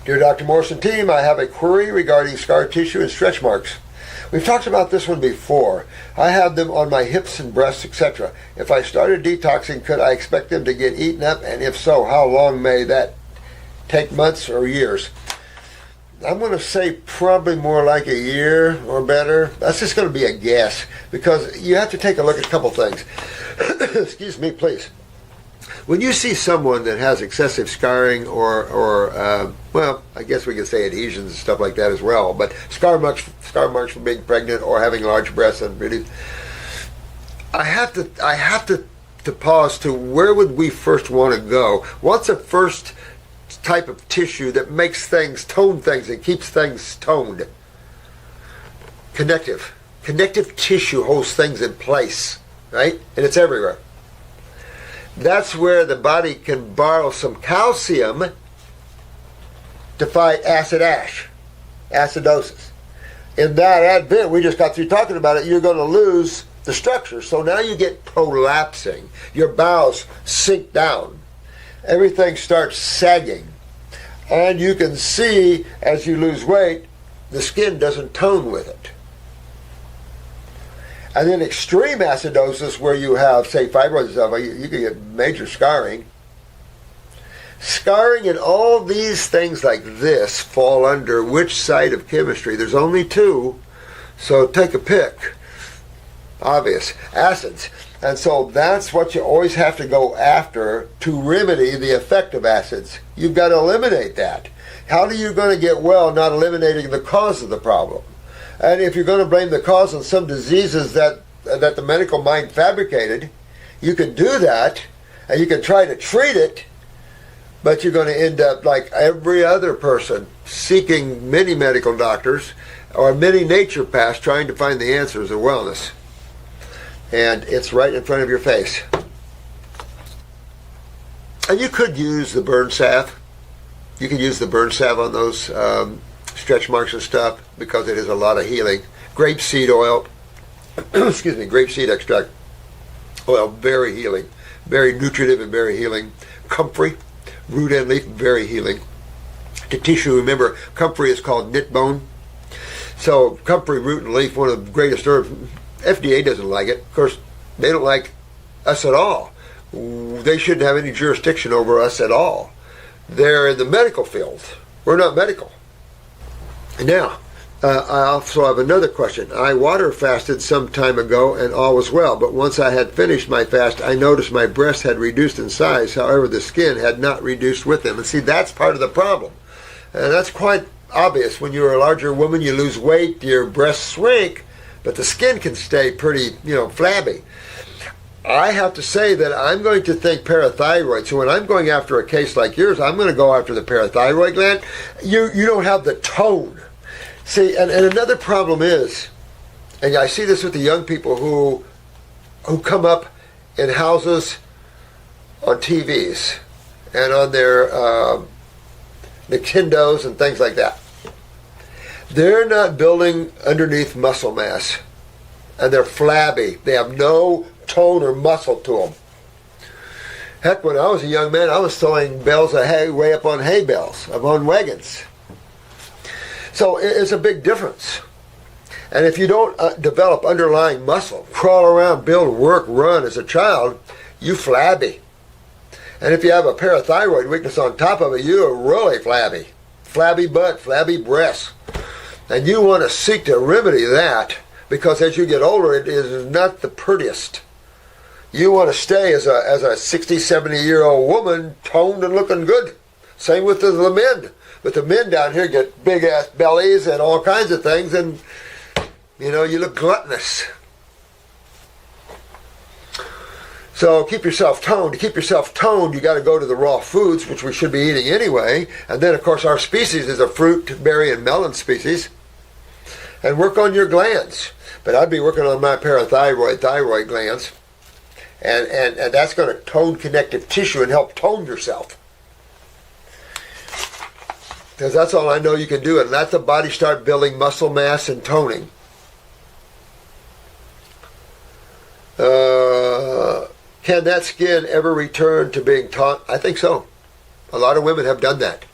Dear Dr. Morse and team, I have a query regarding scar tissue and stretch marks. We've talked about this one before. I have them on my hips and breasts, etc. If I started detoxing, could I expect them to get eaten up? And if so, how long may that take, months or years? I'm going to say probably more like a year or better. That's just going to be a guess because you have to take a look at a couple things. Excuse me, please. When you see someone that has excessive scarring or well, I guess we could say adhesions and stuff like that as well, but scar marks from being pregnant or having large breasts, and really, I have to pause to where would we first want to go? What's the first type of tissue that makes things, tone things, and keeps things toned? Connective. Connective tissue holds things in place, right? And it's everywhere. That's where the body can borrow some calcium to fight acidosis. In that advent, we just got through talking about it, you're going to lose the structure. So now you get prolapsing. Your bowels sink down. Everything starts sagging. And you can see, as you lose weight, the skin doesn't tone with it. And then extreme acidosis, where you have, say, fibroids and stuff, you can get major scarring. Scarring and all these things like this fall under which side of chemistry? There's only two, so take a pick. Obvious. Acids. And so that's what you always have to go after to remedy the effect of acids. You've got to eliminate that. How are you going to get well not eliminating the cause of the problem? And if you're going to blame the cause on some diseases that the medical mind fabricated, you can do that, and you can try to treat it, but you're going to end up like every other person, seeking many medical doctors or many naturopaths trying to find the answers of wellness. And it's right in front of your face. And you could use the burn salve. You can use the burn salve on those stretch marks and stuff because it is a lot of healing. Grapeseed oil, excuse me, grapeseed extract oil, very healing, very nutritive and very healing. Comfrey, root and leaf, very healing. To tissue, remember, comfrey is called knit bone. So comfrey, root and leaf, one of the greatest herbs. FDA doesn't like it. Of course, they don't like us at all. They shouldn't have any jurisdiction over us at all. They're in the medical field. We're not medical. Now, I also have another question. I water fasted some time ago and all was well, but once I had finished my fast, I noticed my breasts had reduced in size. However, the skin had not reduced with them. And see, that's part of the problem. And that's quite obvious. When you're a larger woman, you lose weight, your breasts shrink, but the skin can stay pretty, flabby. I have to say that I'm going to think parathyroid. So when I'm going after a case like yours, I'm going to go after the parathyroid gland. You don't have the tone. See, and another problem is, and I see this with the young people who come up in houses on TVs and on their Nintendos and things like that. They're not building underneath muscle mass, and they're flabby. They have no tone or muscle to them. Heck, when I was a young man, I was throwing bales of hay way up on hay bales, up on wagons. So it's a big difference. And if you don't develop underlying muscle, crawl around, build, work, run as a child, you flabby. And if you have a parathyroid weakness on top of it, you are really flabby. Flabby butt, flabby breasts. And you want to seek to remedy that, because as you get older, it is not the prettiest. You want to stay as a 60, 70-year-old woman, toned and looking good. Same with the men. But the men down here get big-ass bellies and all kinds of things, and, you look gluttonous. So keep yourself toned. To keep yourself toned, you got to go to the raw foods, which we should be eating anyway. And then, of course, our species is a fruit, berry, and melon species. And work on your glands. But I'd be working on my thyroid glands. And that's going to tone connective tissue and help tone yourself. Because that's all I know you can do, and let the body start building muscle mass and toning. Can that skin ever return to being taut? I think so. A lot of women have done that.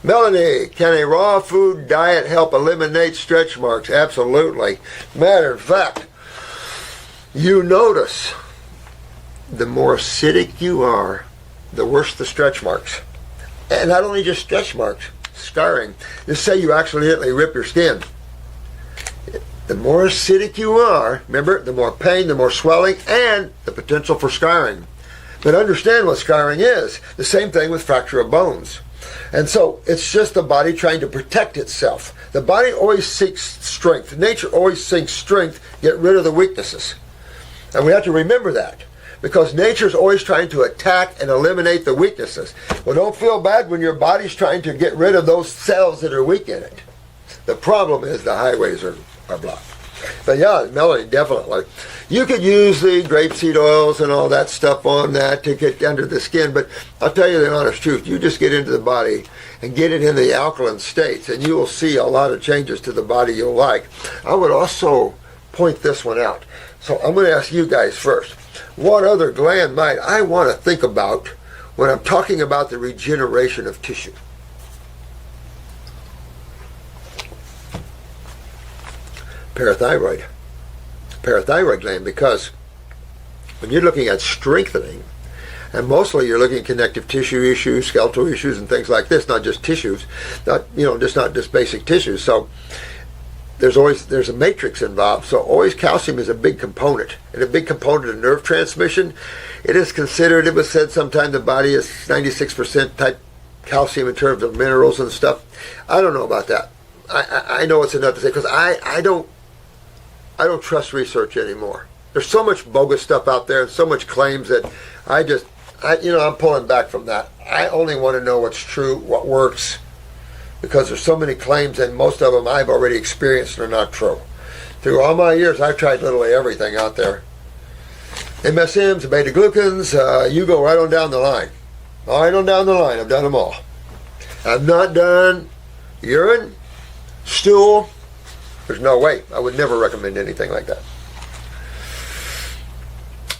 Melanie, can a raw food diet help eliminate stretch marks? Absolutely. Matter of fact, you notice the more acidic you are, the worse the stretch marks. And not only just stretch marks, scarring. Just say you accidentally rip your skin. The more acidic you are, remember, the more pain, the more swelling, and the potential for scarring. But understand what scarring is. The same thing with fracture of bones. And so it's just the body trying to protect itself. The body always seeks strength. Nature always seeks strength, get rid of the weaknesses. And we have to remember that, because nature's always trying to attack and eliminate the weaknesses. Well, don't feel bad when your body's trying to get rid of those cells that are weak in it. The problem is the highways are blocked. But yeah, Melanie, definitely. You could use the grapeseed oils and all that stuff on that to get under the skin, but I'll tell you the honest truth. You just get into the body and get it in the alkaline states, and you will see a lot of changes to the body you'll like. I would also point this one out. So I'm going to ask you guys first. What other gland might I want to think about when I'm talking about the regeneration of tissue? Parathyroid. Parathyroid gland, because when you're looking at strengthening, and mostly you're looking at connective tissue issues, skeletal issues, and things like this, not just tissues, not just basic tissues. So there's a matrix involved. So always calcium is a big component, and a big component of nerve transmission. It is considered, it was said sometime the body is 96% type calcium in terms of minerals and stuff. I don't know about that. I know it's enough to say, because I don't trust research anymore. There's so much bogus stuff out there and so much claims that I'm pulling back from that. I only want to know what's true, what works, because there's so many claims, and most of them I've already experienced and are not true. Through all my years, I've tried literally everything out there. MSMs, beta-glucans, you go right on down the line. Right on down the line, I've done them all. I've not done urine, stool. There's no way. I would never recommend anything like that.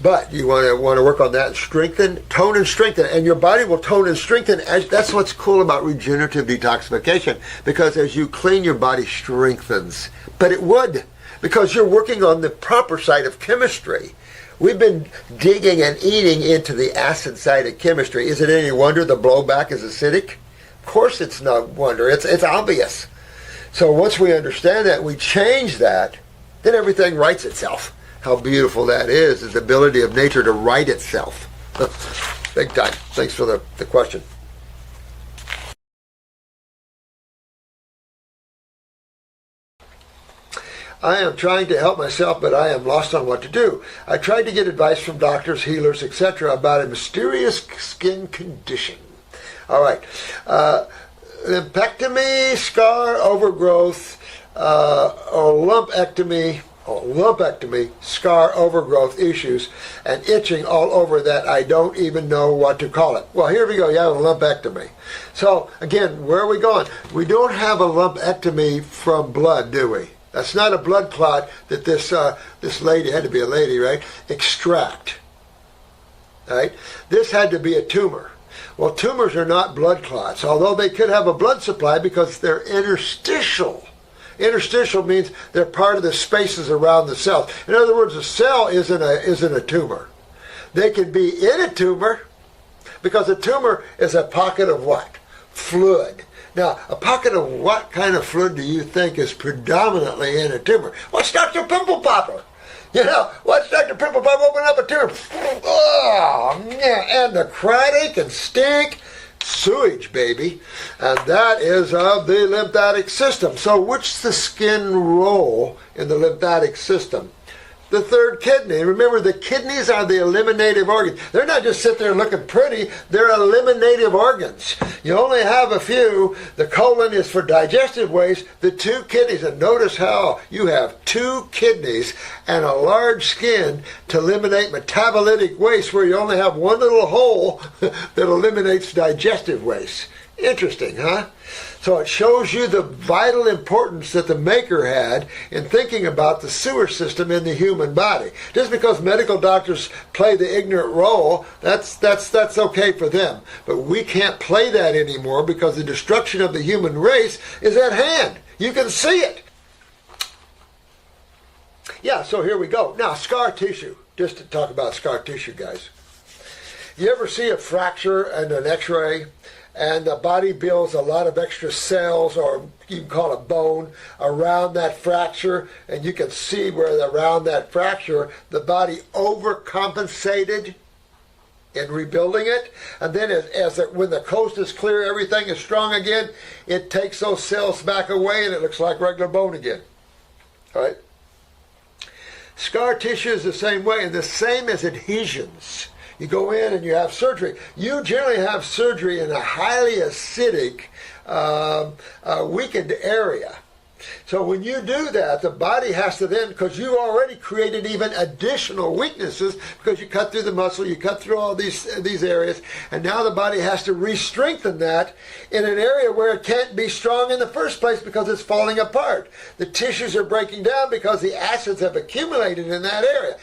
But you want to work on that and strengthen, tone and strengthen, and your body will tone and strengthen. That's what's cool about regenerative detoxification, because as you clean, your body strengthens. But it would, because you're working on the proper side of chemistry. We've been digging and eating into the acid side of chemistry. Is it any wonder the blowback is acidic? Of course it's no wonder. It's obvious. So once we understand that, we change that, then everything rights itself. How beautiful that is the ability of nature to right itself. Big time. Thanks for the question. I am trying to help myself, but I am lost on what to do. I tried to get advice from doctors, healers, etc. about a mysterious skin condition. All right. Lympectomy, scar overgrowth, or lumpectomy, scar overgrowth issues, and itching all over that I don't even know what to call it. Well, here we go. You have a lumpectomy. So, again, where are we going? We don't have a lumpectomy from blood, do we? That's not a blood clot that this lady, had to be a lady, right, extract. Right? This had to be a tumor. Well, tumors are not blood clots, although they could have a blood supply because they're interstitial. Interstitial means they're part of the spaces around the cell. In other words, a cell isn't a tumor. They could be in a tumor, because a tumor is a pocket of what? Fluid. Now, a pocket of what kind of fluid do you think is predominantly in a tumor? What's Dr. Pimple Popper? You know, what's Dr. Pimple Popper open up a tumor? Oh, yeah, and the necrotic and stink. Sewage, baby. And that is of the lymphatic system. So what's the skin role in the lymphatic system? The third kidney. Remember, the kidneys are the eliminative organs. They're not just sitting there looking pretty. They're eliminative organs. You only have a few. The colon is for digestive waste. The two kidneys, and notice how you have two kidneys and a large skin to eliminate metabolitic waste, where you only have one little hole that eliminates digestive waste. Interesting, huh? So it shows you the vital importance that the Maker had in thinking about the sewer system in the human body. Just because medical doctors play the ignorant role, that's okay for them. But we can't play that anymore because the destruction of the human race is at hand. You can see it. Yeah, so here we go. Now, scar tissue. Just to talk about scar tissue, guys. You ever see a fracture and an x-ray, and the body builds a lot of extra cells, or you can call it bone, around that fracture, and you can see where around that fracture the body overcompensated in rebuilding it, and then when the coast is clear, everything is strong again, it takes those cells back away and it looks like regular bone again. All right? Scar tissue is the same way, and the same as adhesions. You go in and you have surgery. You generally have surgery in a highly acidic, weakened area. So when you do that, the body has to then, because you already created even additional weaknesses, because you cut through the muscle, you cut through all these areas, and now the body has to re-strengthen that in an area where it can't be strong in the first place because it's falling apart. The tissues are breaking down because the acids have accumulated in that area.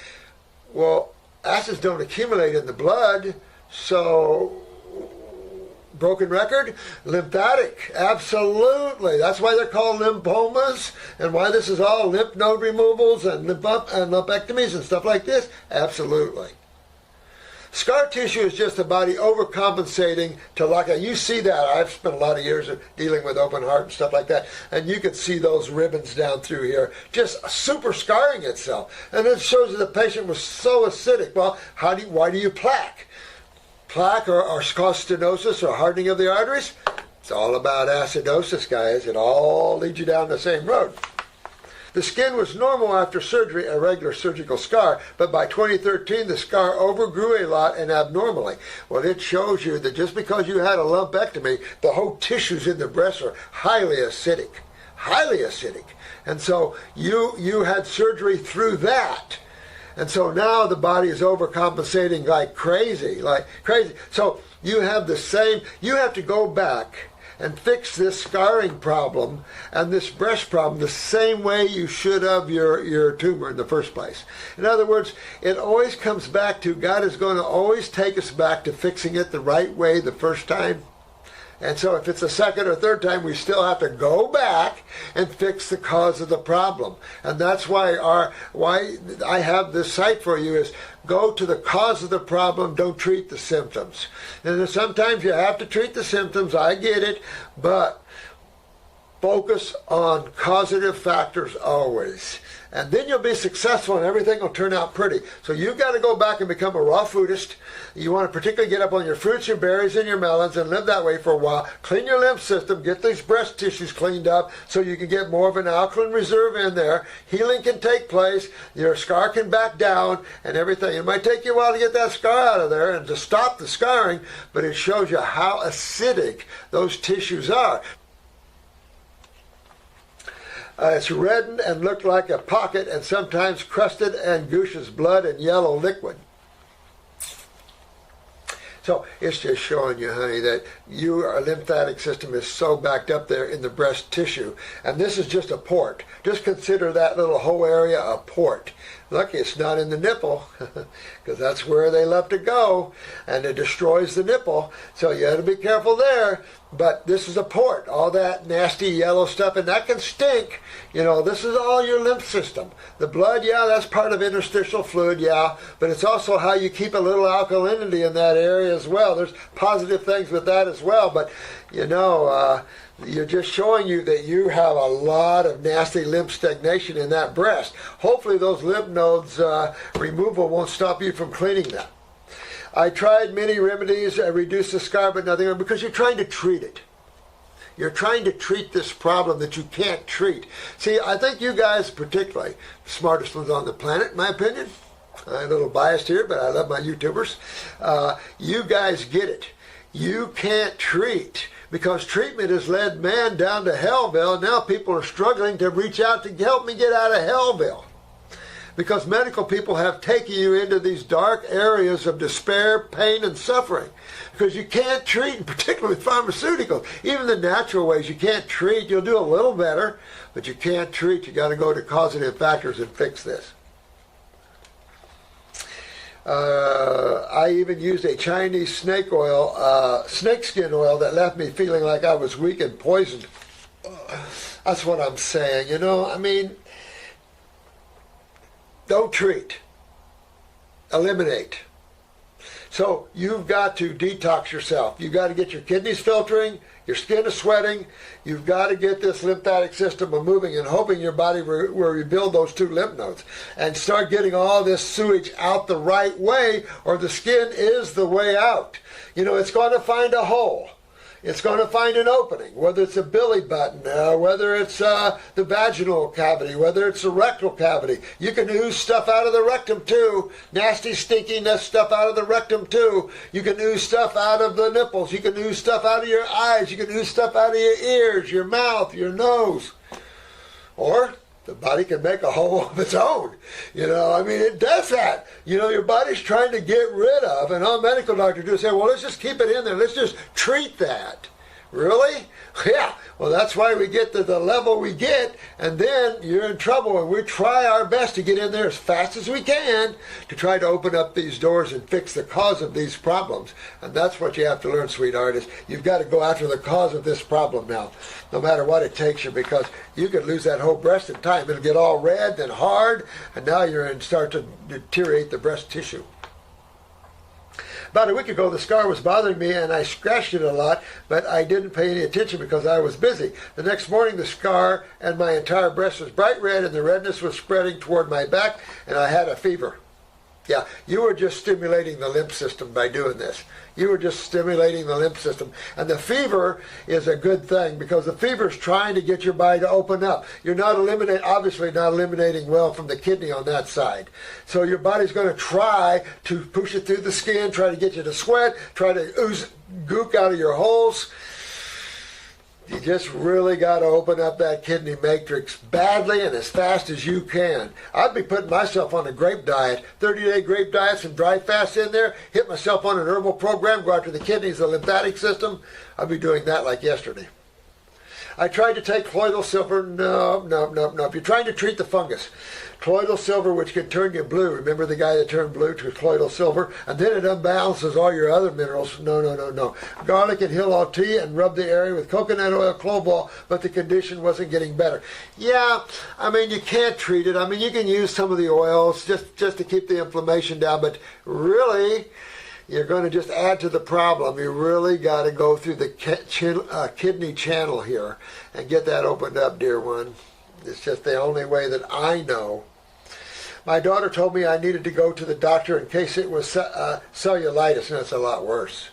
Well, acids don't accumulate in the blood, so broken record, lymphatic, absolutely. That's why they're called lymphomas, and why this is all lymph node removals and lumpectomies and stuff like this. Absolutely. Scar tissue is just the body overcompensating to you see that. I've spent a lot of years dealing with open heart and stuff like that, and you can see those ribbons down through here just super scarring itself. And it shows that the patient was so acidic. Well, why do you plaque? Plaque or cause stenosis or hardening of the arteries? It's all about acidosis, guys. It all leads you down the same road. The skin was normal after surgery, a regular surgical scar, but by 2013 the scar overgrew a lot and abnormally. Well, it shows you that just because you had a lumpectomy, the whole tissues in the breast are highly acidic. Highly acidic. And so you had surgery through that. And so now the body is overcompensating like crazy. So you have you have to go back and fix this scarring problem and this breast problem the same way you should have your tumor in the first place. In other words, it always comes back to God is going to always take us back to fixing it the right way the first time. And so if it's the second or third time, we still have to go back and fix the cause of the problem. And that's why I have this site for you is go to the cause of the problem, don't treat the symptoms. And sometimes you have to treat the symptoms, I get it, but focus on causative factors always. And then you'll be successful and everything will turn out pretty. So you've got to go back and become a raw foodist. You want to particularly get up on your fruits, your berries, and your melons and live that way for a while. Clean your lymph system, get these breast tissues cleaned up so you can get more of an alkaline reserve in there. Healing can take place, your scar can back down and everything. It might take you a while to get that scar out of there and to stop the scarring, but it shows you how acidic those tissues are. It's reddened and looked like a pocket and sometimes crusted and gushes blood and yellow liquid. So it's just showing you, honey, that your lymphatic system is so backed up there in the breast tissue. And this is just a port. Just consider that little whole area a port. Lucky it's not in the nipple, because that's where they love to go, and it destroys the nipple. So you have to be careful there. But this is a port, all that nasty yellow stuff, and that can stink. You know, this is all your lymph system. The blood, yeah, that's part of interstitial fluid, yeah, but it's also how you keep a little alkalinity in that area as well. There's positive things with that as well, but, you know, you're just showing you that you have a lot of nasty lymph stagnation in that breast. Hopefully those lymph nodes removal won't stop you from cleaning them. I tried many remedies, reduce the scar, but nothing, because you're trying to treat it. You're trying to treat this problem that you can't treat. See, I think you guys particularly, the smartest ones on the planet, in my opinion. I'm a little biased here, but I love my YouTubers. You guys get it. You can't treat, because treatment has led man down to Hellville, and now people are struggling to reach out to help me get out of Hellville. because medical people have taken you into these dark areas of despair, pain, and suffering. Because you can't treat, particularly with pharmaceuticals, even the natural ways, you can't treat. You'll do a little better, but you can't treat. You got to go to causative factors and fix this. I even used a Chinese snake skin oil that left me feeling like I was weak and poisoned. That's what I'm saying, I mean, don't treat. Eliminate. So you've got to detox yourself. You've got to get your kidneys filtering, your skin is sweating. You've got to get this lymphatic system moving and hoping your body will rebuild those 2 lymph nodes and start getting all this sewage out the right way, or the skin is the way out. It's going to find a hole. It's going to find an opening, whether it's a belly button, whether it's the vaginal cavity, whether it's the rectal cavity. You can ooze stuff out of the rectum too. Nasty, stinky stuff out of the rectum too. You can ooze stuff out of the nipples. You can ooze stuff out of your eyes. You can ooze stuff out of your ears, your mouth, your nose. Or the body can make a hole of its own. It does that. Your body's trying to get rid of, and all medical doctors do is say, well, let's just keep it in there. Let's just treat that. Really? Yeah. Well, that's why we get to the level we get, and then you're in trouble, and we try our best to get in there as fast as we can to try to open up these doors and fix the cause of these problems. And that's what you have to learn, sweetheart, is you've got to go after the cause of this problem now, no matter what it takes you, because you could lose that whole breast in time. It'll get all red and hard, and now start to deteriorate the breast tissue. About a week ago, the scar was bothering me, and I scratched it a lot, but I didn't pay any attention because I was busy. The next morning, the scar and my entire breast was bright red, and the redness was spreading toward my back, and I had a fever. Yeah, you were just stimulating the lymph system by doing this. You were just stimulating the lymph system. And the fever is a good thing, because the fever is trying to get your body to open up. You're obviously not eliminating well from the kidney on that side. So your body's going to try to push it through the skin, try to get you to sweat, try to ooze gook out of your holes. You just really got to open up that kidney matrix badly and as fast as you can. I'd be putting myself on a grape diet, 30-day grape diet, some dry fasts in there, hit myself on an herbal program, go after the kidneys, the lymphatic system. I'd be doing that like yesterday. I tried to take colloidal silver. No. If you're trying to treat the fungus, colloidal silver, which can turn you blue. Remember the guy that turned blue to colloidal silver? And then it unbalances all your other minerals. No. Garlic and Hill tea, and rub the area with coconut oil, clove oil, but the condition wasn't getting better. Yeah, you can't treat it. You can use some of the oils just to keep the inflammation down, but really, you're going to just add to the problem. You really got to go through the kidney channel here and get that opened up, dear one. It's just the only way that I know. My daughter told me I needed to go to the doctor in case it was cellulitis, and it's a lot worse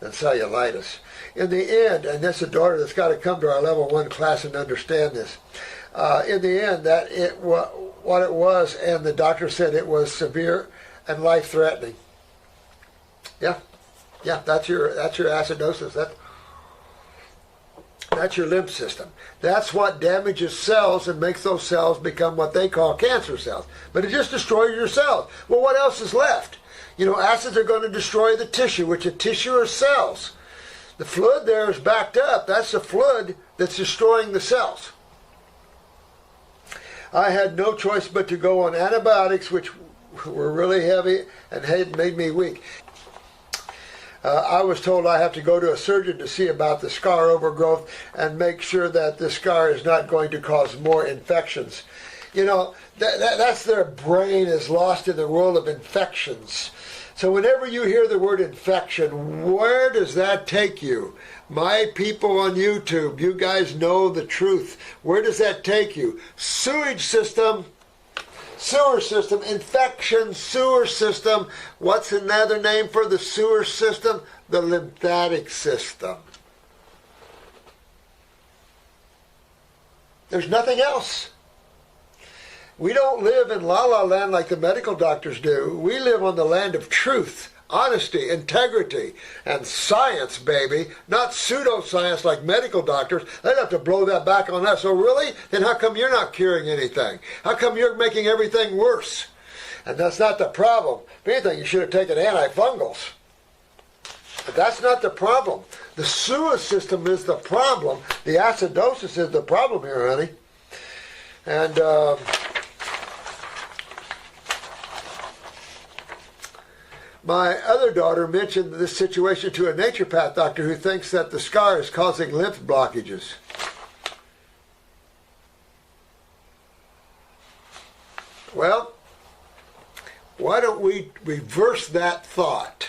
than cellulitis. In the end, and that's a daughter that's got to come to our level 1 class and understand this. In the end, what it was, and the doctor said it was severe and life-threatening. Yeah, that's your acidosis. That's your lymph system. That's what damages cells and makes those cells become what they call cancer cells. But it just destroys your cells. Well, what else is left? Acids are going to destroy the tissue, which a tissue are cells. The fluid there is backed up. That's the fluid that's destroying the cells. I had no choice but to go on antibiotics, which were really heavy and had made me weak. I was told I have to go to a surgeon to see about the scar overgrowth and make sure that the scar is not going to cause more infections. That's their brain is lost in the world of infections. So whenever you hear the word infection, where does that take you? My people on YouTube, you guys know the truth. Where does that take you? Sewage system. Sewer system, infection, sewer system. What's another name for the sewer system? The lymphatic system. There's nothing else. We don't live in la-la land like the medical doctors do. We live on the land of truth, honesty, integrity, and science, baby. Not pseudoscience like medical doctors. They'd have to blow that back on us. So really? Then how come you're not curing anything? How come you're making everything worse? And that's not the problem. If anything, you should have taken antifungals. But that's not the problem. The sewer system is the problem. The acidosis is the problem here, honey. And my other daughter mentioned this situation to a naturopath doctor who thinks that the scar is causing lymph blockages. Well, why don't we reverse that thought?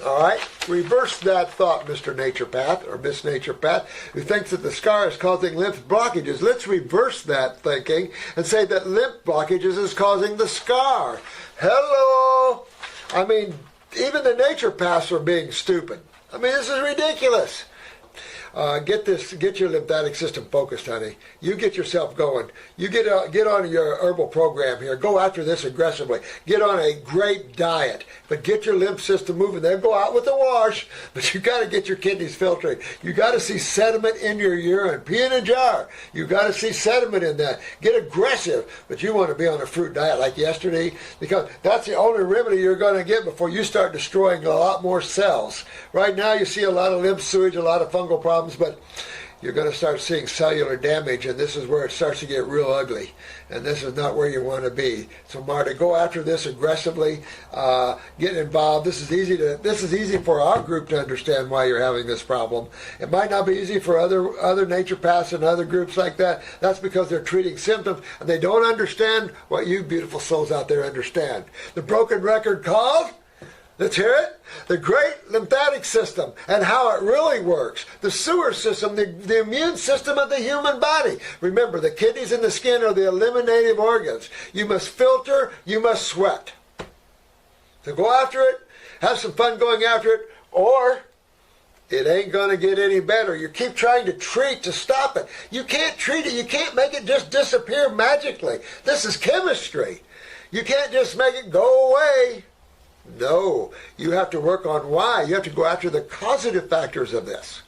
All right? Reverse that thought, Mr. Naturopath or Miss Naturopath, who thinks that the scar is causing lymph blockages. Let's reverse that thinking and say that lymph blockages is causing the scar. Hello! I mean, even the naturopaths are being stupid. I mean, this is ridiculous. Get your lymphatic system focused, honey. You get yourself going. You get on your herbal program here. Go after this aggressively. Get on a great diet, but get your lymph system moving. Then go out with the wash, but you got to get your kidneys filtering. You got to see sediment in your urine. Pee in a jar. You got to see sediment in that. Get aggressive, but you want to be on a fruit diet like yesterday, because that's the only remedy you're going to get before you start destroying a lot more cells. Right now, you see a lot of lymph sewage, a lot of fungal problems, but you're going to start seeing cellular damage, and this is where it starts to get real ugly, and this is not where you want to be. So Marta, go after this aggressively, get involved. This is easy for our group to understand why you're having this problem. It might not be easy for other naturopaths and other groups like that. That's because they're treating symptoms and they don't understand what you beautiful souls out there understand. The broken record called, let's hear it, the great lymphatic system and how it really works. The sewer system, the immune system of the human body. Remember, the kidneys and the skin are the eliminative organs. You must filter, you must sweat. So go after it, have some fun going after it, or it ain't going to get any better. You keep trying to treat to stop it. You can't treat it. You can't make it just disappear magically. This is chemistry. You can't just make it go away. No, you have to work on why. You have to go after the causative factors of this.